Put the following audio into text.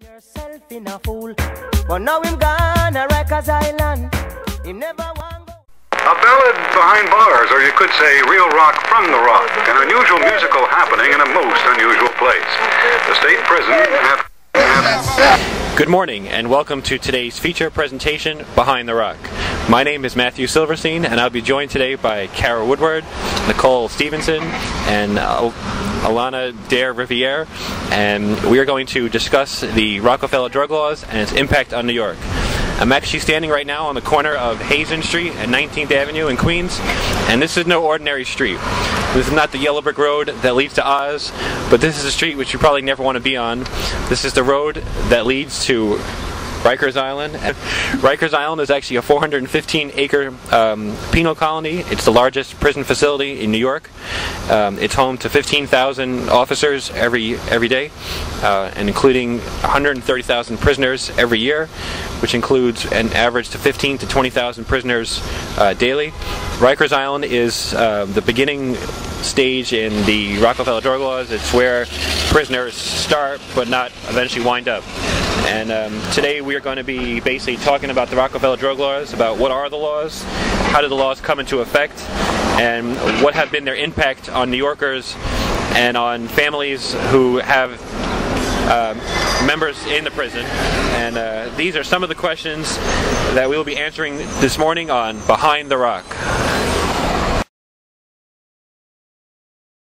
Yourself in a fool, but now him gone a Rikers Island. He never want go. A ballad behind bars, or you could say real rock from the rock, an unusual musical happening in a most unusual place. The state prison Good morning and welcome to today's feature presentation, Behind the Rock. My name is Matthew Silverstein and I'll be joined today by Kara Woodward, Nicole Stevenson, and Alana Dare Riviere, and we are going to discuss the Rockefeller drug laws and its impact on New York. I'm actually standing right now on the corner of Hazen Street and 19th Avenue in Queens, and this is no ordinary street. This is not the yellow brick road that leads to Oz, but this is a street which you probably never want to be on. This is the road that leads to Rikers Island. Rikers Island is actually a 415-acre penal colony. It's the largest prison facility in New York. It's home to 15,000 officers every day, and including 130,000 prisoners every year, which includes an average to 15 to 20,000 prisoners daily. Rikers Island is the beginning stage in the Rockefeller drug laws. It's where prisoners start but not eventually wind up. And today we are going to be basically talking about the Rockefeller drug laws, about what are the laws, how did the laws come into effect, and what have been their impact on New Yorkers and on families who have members in the prison. And these are some of the questions that we will be answering this morning on Behind the Rock.